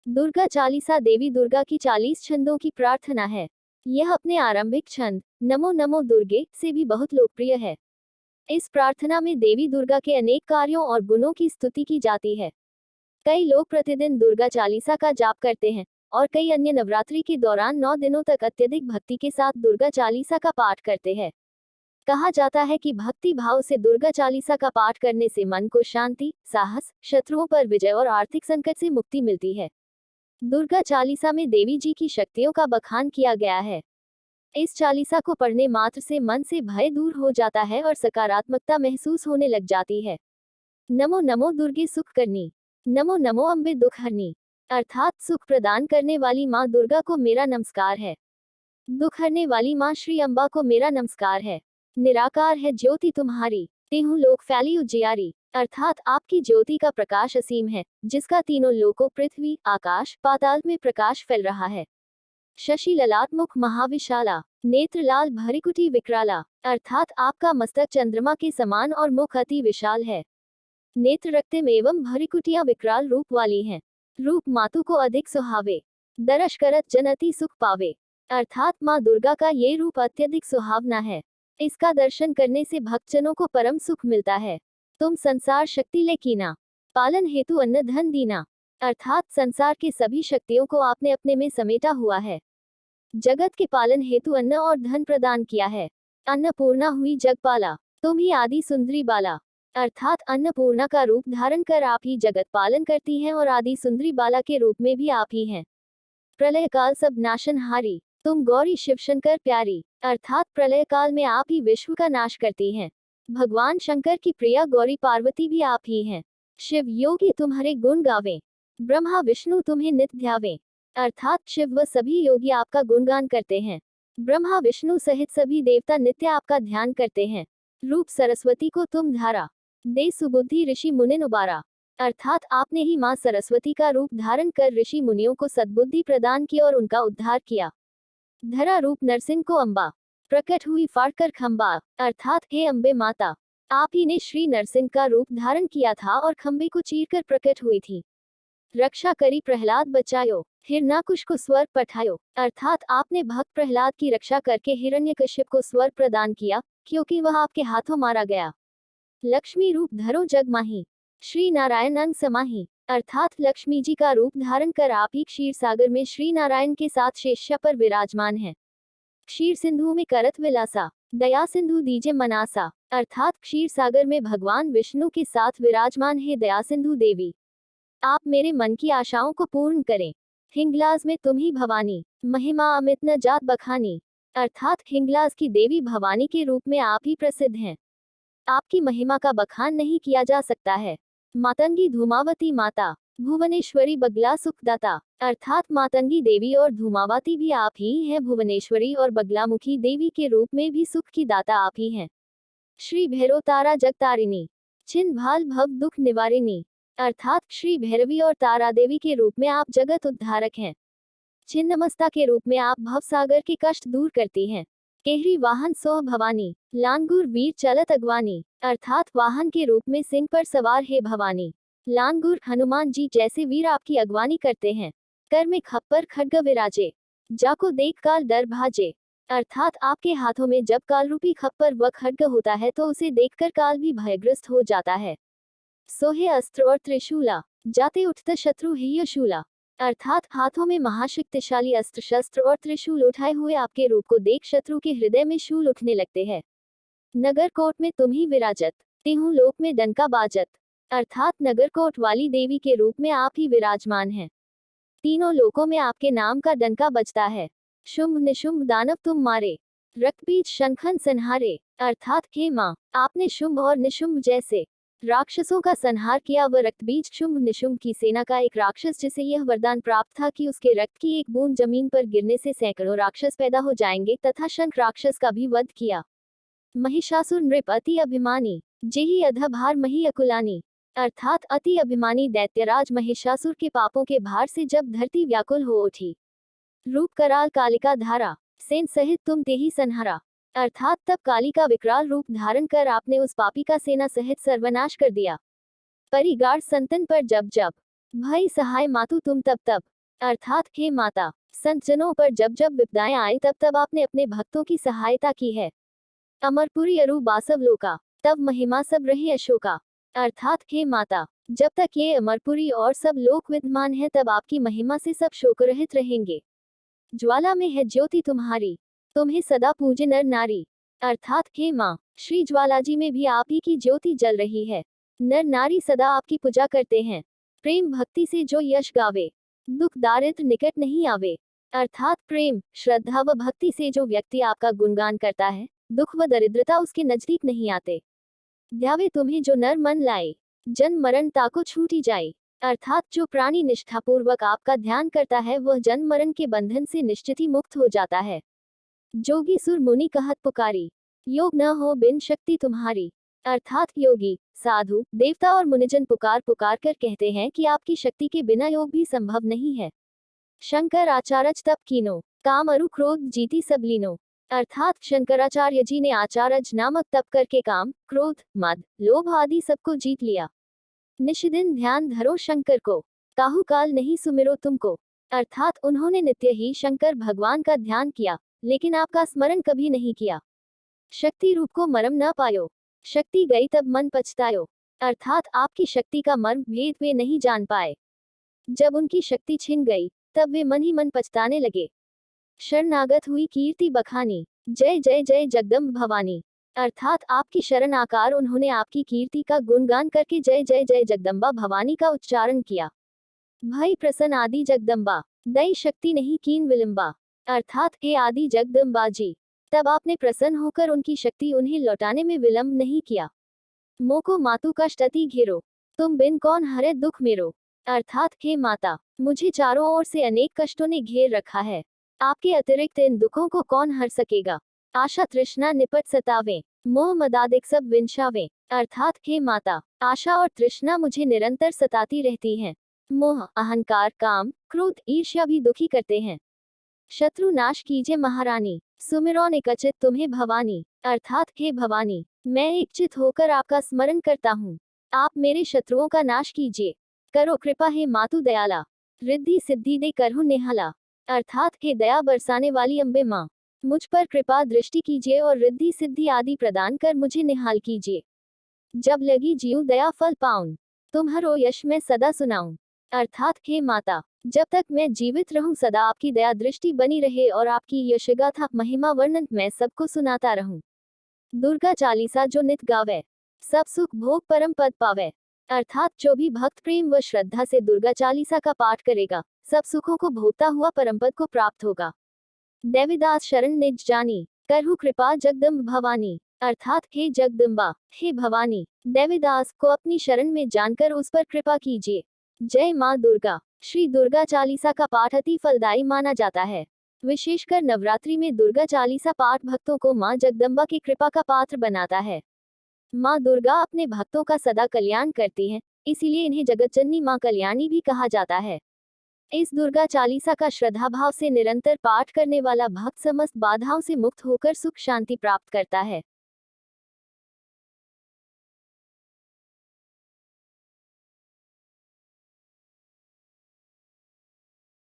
दुर्गा चालीसा देवी दुर्गा की 40 छंदों की प्रार्थना है। यह अपने आरंभिक छंद नमो नमो दुर्गे से भी बहुत लोकप्रिय है। इस प्रार्थना में देवी दुर्गा के अनेक कार्यों और गुणों की स्तुति की जाती है। कई लोग प्रतिदिन दुर्गा चालीसा का जाप करते हैं और कई अन्य नवरात्रि के दौरान 9 दिनों तक अत्यधिक भक्ति के साथ दुर्गा चालीसा का पाठ करते हैं। कहा जाता है कि भक्ति भाव से दुर्गा चालीसा का पाठ करने से मन को शांति, साहस, शत्रुओं पर विजय और आर्थिक संकट से मुक्ति मिलती है। दुर्गा चालीसा में देवी जी की शक्तियों का बखान किया गया है। इस चालीसा को पढ़ने मात्र से मन से भय दूर हो जाता है और सकारात्मकता महसूस होने लग जाती है। नमो नमो दुर्गे सुख करनी, नमो नमो अम्बे दुख हरनी, अर्थात सुख प्रदान करने वाली माँ दुर्गा को मेरा नमस्कार है। दुख हरने वाली माँ श्री अम्बा को मेरा नमस्कार है। निराकार है ज्योति तुम्हारी, तेहु लोक फैली उजियारी, अर्थात आपकी ज्योति का प्रकाश असीम है, जिसका तीनों लोकों पृथ्वी, आकाश, पाताल में प्रकाश फैल रहा है। शशि ललाट मुख महाविशाला, नेत्र लाल भरिकुटी विकराला, अर्थात आपका मस्तक चंद्रमा के समान और मुख अति विशाल है। नेत्र रक्तिम एवं भरिकुटियां विकराल रूप वाली हैं। रूप मातु को अधिक सुहावे, दर्श करत जन अति सुख पावे, अर्थात माँ दुर्गा का ये रूप अत्यधिक सुहावना है। इसका दर्शन करने से भक्तजनों को परम सुख मिलता है। तुम संसार शक्ति ले कीना, पालन हेतु अन्न धन दीना, अर्थात संसार के सभी शक्तियों को आपने अपने में समेटा हुआ है। जगत के पालन हेतु अन्न और धन प्रदान किया है। अन्नपूर्णा हुई जगपाला, तुम ही आदि सुंदरी बाला, अर्थात अन्नपूर्णा का रूप धारण कर आप ही जगत पालन करती हैं और आदि सुंदरी बाला के रूप में भी आप ही हैं। प्रलय काल सब नाशनहारी, तुम गौरी शिवशंकर प्यारी, अर्थात प्रलय काल में आप ही विश्व का नाश करती हैं। भगवान शंकर की प्रिया गौरी पार्वती भी आप ही हैं। शिव योगी तुम्हारे गुण गावें, ब्रह्मा विष्णु तुम्हें नित्य ध्यावें, अर्थात शिव व सभी योगी आपका गुणगान करते हैं। ब्रह्मा विष्णु सहित सभी देवता नित्य आपका ध्यान करते हैं। रूप सरस्वती को तुम धारा, दे सुबुद्धि ऋषि मुनिन उबारा, अर्थात आपने ही माँ सरस्वती का रूप धारण कर ऋषि मुनियों को सद्बुद्धि प्रदान की और उनका उद्धार किया। धरा रूप नरसिंह को अम्बा, प्रकट हुई फाड़कर खंबा, अर्थात हे अम्बे माता, आप ही ने श्री नरसिंह का रूप धारण किया था और खंबे को चीरकर प्रकट हुई थी। रक्षा करी प्रहलाद बचायो, हिरण्याकुश को स्वर पठायो, अर्थात आपने भक्त प्रहलाद की रक्षा करके हिरण्यकश्यप को स्वर प्रदान किया, क्योंकि वह आपके हाथों मारा गया। लक्ष्मी रूप धरो जग माही, श्री नारायण अंग समाही, अर्थात लक्ष्मी जी का रूप धारण कर आप ही क्षीर सागर में श्री नारायण के साथ शेष्या पर विराजमान हैं। क्षीर सिंधु में करत विलासा, दया सिंधु दीजे मनासा, अर्थात क्षीर सागर में भगवान विष्णु के साथ विराजमान है दया सिंधु देवी। आप मेरे मन की आशाओं को पूर्ण करें। हिंगलाज में तुम ही भवानी, महिमा अमित न जात बखानी, अर्थात हिंगलाज की देवी भवानी के रूप में आप ही प्रसिद्ध हैं। आपकी महिमा का बखान नहीं किया जा सकता है। मातंगी धूमावती माता, भुवनेश्वरी बगला सुखदाता, अर्थात मातंगी देवी और धूमावती भी आप ही हैं। भुवनेश्वरी और बगलामुखी देवी के रूप में भी सुख की दाता आप ही हैं। श्री भैरव तारा जगतारिणी, छिन्न भाल भव दुख निवारिणी, अर्थात श्री भैरवी और तारा देवी के रूप में आप जगत उद्धारक हैं। छिन्नमस्ता के रूप में आप भवसागर के कष्ट दूर करती हैं। केहरी वाहन सोह भवानी, लांगुर वीर चलत अगवानी, अर्थात वाहन के रूप में सिंह पर सवार है भवानी। लांगुर हनुमान जी जैसे वीर आपकी अगवानी करते हैं। कर में खप्पर खड्ग विराजे, जाको देख काल डर भाजे, अर्थात आपके हाथों में जब काल रूपी खप्पर व खड्ग होता है तो उसे देखकर काल भी भयग्रस्त हो जाता है। सोहे अस्त्र और त्रिशूला, जाते उठत शत्रु ही शूला, अर्थात हाथों में महाशक्तिशाली अस्त्र शस्त्र और त्रिशूल उठाए हुए आपके रूप को देख शत्रु के हृदय में शूल उठने लगते हैं। नगर कोट में तुम ही विराजत, तेहु लोक में डंका बाजत, अर्थात नगर कोट वाली देवी के रूप में आप ही विराजमान हैं। तीनों लोकों में आपके नाम का डंका बजता है। शुंभ निशुंभ दानव तुम मारे, रक्तबीज शंखन संहारे, अर्थात हे माँ, आपने शुंभ और निशुंभ जैसे राक्षसों का संहार किया। व रक्तबीज शुंभ निशुंभ की सेना का एक राक्षस जिसे यह वरदान प्राप्त था कि उसके रक्त की एक बूंद जमीन पर गिरने से सैकड़ों राक्षस पैदा हो जाएंगे, तथा शंख राक्षस का भी वध किया। महिषासुर नृप अति अभिमानी, जेहि अधभार मही अकुलानी, अर्थात अति अभिमानी दैत्यराज महिषासुर के पापों के भार से जब धरती व्याकुल हो उठी। रूप कराल कालिका धारा, सेन सहित तुम तेहि संहारा, अर्थात तब काली का विकराल रूप धारण कर आपने उस पापी का सेना सहित सर्वनाश कर दिया। परिगार संतन पर जब जब, भय सहाय मातु तुम तब तब, अर्थात हे माता, संतजनों पर जब जब विपदाएं आए तब तब आपने अपने भक्तों की सहायता की है। अमरपुरी अरु बासव लोका, तब महिमा सब रही अशोका। अर्थात हे माता, जब तक ये अमरपुरी और सब लोक विद्यमान है तब आपकी महिमा से सब शोकरहित रहेंगे। ज्वाला में है ज्योति तुम्हारी, तुम्हें सदा पूजे नर नारी। अर्थात हे माँ, श्री ज्वालाजी में भी आप ही की ज्योति जल रही है। नर नारी सदा आपकी पूजा करते हैं। प्रेम भक्ति से जो यश गावे, दुख दारिद्र निकट नहीं आवे। अर्थात प्रेम, श्रद्धा व भक्ति से जो व्यक्ति आपका गुणगान करता है, दुख व दरिद्रता उसके नजदीक नहीं आते। ध्यावे तुम्हें जो नर मन लाए, जन्म मरण ताको छूटी जाए। अर्थात जो प्राणी निष्ठापूर्वक आपका ध्यान करता है वह जन्म मरण के बंधन से निश्चित ही मुक्त हो जाता है। जोगी सुर मुनि कहत पुकारी, योग न हो बिन शक्ति तुम्हारी। अर्थात योगी, साधु, देवता और मुनिजन पुकार पुकार कर कहते हैं कि आपकी शक्ति के बिना योग भी संभव नहीं है। शंकर आचारज तप कीनो, काम अरु क्रोध जीती सब लीनो। अर्थात शंकराचार्य जी ने आचारज नामक तप करके काम, क्रोध, मद, लोभ आदि सबको जीत लिया। निशिदिन ध्यान धरो शंकर को, काहू काल नहीं सुमिरो तुमको। अर्थात उन्होंने नित्य ही शंकर भगवान का ध्यान किया, लेकिन आपका स्मरण कभी नहीं किया। शक्ति रूप को मरम न पायो, शक्ति गई तब मन पछतायो। अर्थात आपकी शक्ति का मर्म भेद वे नहीं जान पाए। जब उनकी शक्ति छिन गई तब वे मन ही मन पछताने लगे। शरणागत हुई कीर्ति बखानी, जय जय जय जगदम्ब भवानी। अर्थात आपकी शरण आकार उन्होंने आपकी कीर्ति का गुणगान करके जय जय जय जगदम्बा भवानी का उच्चारण किया। भई प्रसन्न आदि जगदम्बा, दई शक्ति नहीं कीन विलंबा। अर्थात हे आदि जगदम्बा जी, तब आपने प्रसन्न होकर उनकी शक्ति उन्हें लौटाने में विलंब नहीं किया। मोको मातु कष्ट अति घेरो, तुम बिन कौन हरे दुख मेरो। अर्थात हे माता, मुझे चारों ओर से अनेक कष्टों ने घेर रखा है, आपके अतिरिक्त इन दुखों को कौन हर सकेगा। आशा तृष्णा निपट सतावे, मोह मदादिक सब विंशावे। अर्थात हे माता, आशा और तृष्णा मुझे निरंतर सताती रहती हैं। मोह, अहंकार, काम, क्रोध, ईर्ष्या भी दुखी करते हैं। शत्रु नाश कीजिए महारानी, सुमिरो निकचित तुम्हें भवानी। अर्थात हे भवानी, मैं एकचित होकर आपका स्मरण करता हूँ, आप मेरे शत्रुओं का नाश कीजिए। करो कृपा हे मातु दयाला, रिद्धि सिद्धि दे करहु निहाला। अर्थात हे दया बरसाने वाली अम्बे माँ, मुझ पर कृपा दृष्टि कीजिए और रिद्धि सिद्धि आदि प्रदान कर मुझे निहाल कीजिए। जब लगी जीव दया फल पाऊं, तुम्हारो यश मैं सदा सुनाऊं। अर्थात हे माता, जब तक मैं जीवित रहूं सदा आपकी दया दृष्टि बनी रहे और आपकी यशगाथा महिमा वर्णन मैं सबको सुनाता रहूं। दुर्गा चालीसा जो नित गावे, सब सुख भोग परम पद पावे। अर्थात जो भी भक्त प्रेम व श्रद्धा से दुर्गा चालीसा का पाठ करेगा, सब सुखों को भोगता हुआ परमपद को प्राप्त होगा। देविदास शरण निज जानी, करहु कृपा जगदम्ब भवानी। अर्थात हे जगदम्बा, हे भवानी, देविदास को अपनी शरण में जानकर उस पर कृपा कीजिए। जय माँ दुर्गा। श्री दुर्गा चालीसा का पाठ अति फलदायी माना जाता है। विशेषकर नवरात्रि में दुर्गा चालीसा पाठ भक्तों को माँ जगदम्बा की कृपा का पात्र बनाता है। माँ दुर्गा अपने भक्तों का सदा कल्याण करती हैं, इसीलिए इन्हें जगतजननी माँ कल्याणी भी कहा जाता है। इस दुर्गा चालीसा का श्रद्धा भाव से निरंतर पाठ करने वाला भक्त समस्त बाधाओं से मुक्त होकर सुख शांति प्राप्त करता है।